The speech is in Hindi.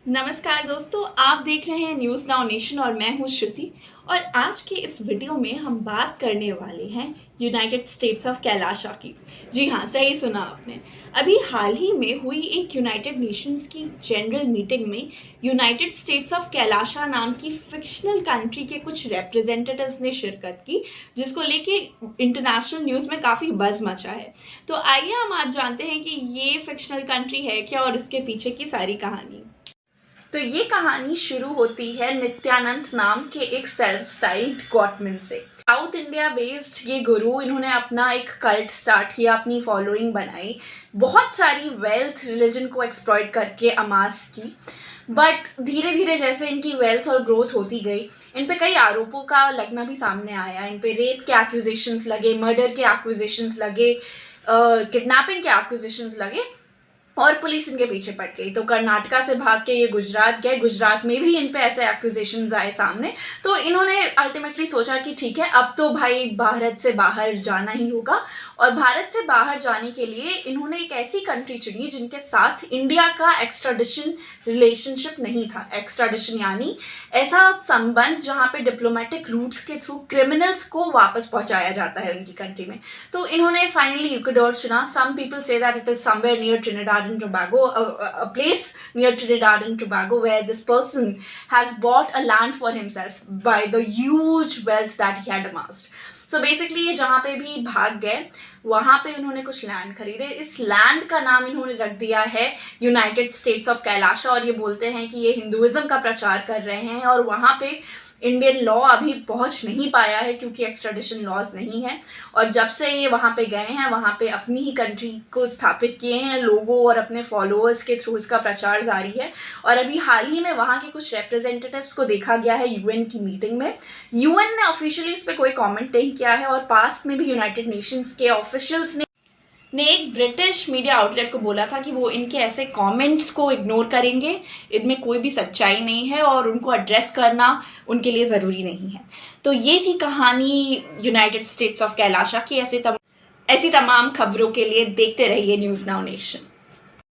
नमस्कार दोस्तों, आप देख रहे हैं न्यूज़ नाउ नेशन और मैं हूं श्रुति। और आज के इस वीडियो में हम बात करने वाले हैं यूनाइटेड स्टेट्स ऑफ कैलाशा की। जी हाँ, सही सुना आपने। अभी हाल ही में हुई एक यूनाइटेड नेशंस की जनरल मीटिंग में यूनाइटेड स्टेट्स ऑफ कैलाशा नाम की फिक्शनल कंट्री के कुछ रिप्रेजेंटेटिव्स ने शिरकत की, जिसको लेके इंटरनेशनल न्यूज़ में काफ़ी बज़ मचा है। तो आइए हम आज जानते हैं कि ये फिक्शनल कंट्री है क्या और इसके पीछे की सारी कहानी। तो ये कहानी शुरू होती है नित्यानंद नाम के एक सेल्फ स्टाइल्ड गॉटमैन से। साउथ इंडिया बेस्ड ये गुरु, इन्होंने अपना एक कल्ट स्टार्ट किया, अपनी फॉलोइंग बनाई, बहुत सारी वेल्थ रिलीजन को एक्सप्लॉइट करके अमास की। बट धीरे धीरे जैसे इनकी वेल्थ और ग्रोथ होती गई, इन पे कई आरोपों का लगना भी सामने आया। इन पे रेप के एक्यूजेशंस लगे, मर्डर के एक्यूजेशंस लगे, किडनैपिंग के एक्यूजेशंस लगे और पुलिस इनके पीछे पड़ गई। तो कर्नाटका से भाग के ये गुजरात गए, गुजरात में भी इन पे ऐसे एक्यूजेशंस आए सामने। तो इन्होंने अल्टीमेटली सोचा कि ठीक है, अब तो भाई भारत से बाहर जाना ही होगा। और भारत से बाहर जाने के लिए इन्होंने एक ऐसी कंट्री चुनी जिनके साथ इंडिया का एक्स्ट्राडिशन रिलेशनशिप नहीं था। एक्स्ट्राडिशन यानी ऐसा संबंध जहाँ पे डिप्लोमेटिक रूट्स के थ्रू क्रिमिनल्स को वापस पहुंचाया जाता है उनकी कंट्री में। तो इन्होंने फाइनली इक्वाडोर चुना। Some people say that it is somewhere near Trinidad and Tobago, a place near Trinidad and Tobago where this person has bought a land for himself by the huge wealth that he had amassed. So basically ये जहाँ पे भी भाग गए वहाँ पे उन्होंने कुछ लैंड खरीदे। इस लैंड का नाम इन्होंने रख दिया है यूनाइटेड स्टेट्स ऑफ कैलाशा और ये बोलते हैं कि ये हिंदुइज्म का प्रचार कर रहे हैं। और वहाँ पे इंडियन लॉ अभी पहुंच नहीं पाया है क्योंकि एक्स्ट्राडिशन लॉज नहीं है। और जब से ये वहाँ पे गए हैं, वहाँ पे अपनी ही कंट्री को स्थापित किए हैं लोगों और अपने फॉलोअर्स के थ्रू इसका प्रचार जारी है। और अभी हाल ही में वहाँ के कुछ रिप्रेजेंटेटिव्स को देखा गया है यूएन की मीटिंग में। यूएन ने ऑफिशियली इस पर कोई कॉमेंट नहीं किया है और पास्ट में भी यूनाइटेड नेशंस के ऑफिशियल्स ने एक ब्रिटिश मीडिया आउटलेट को बोला था कि वो इनके ऐसे कमेंट्स को इग्नोर करेंगे, इनमें कोई भी सच्चाई नहीं है और उनको एड्रेस करना उनके लिए ज़रूरी नहीं है। तो ये थी कहानी यूनाइटेड स्टेट्स ऑफ कैलाशा की। ऐसी तमाम खबरों के लिए देखते रहिए न्यूज़ नाउ नेशन।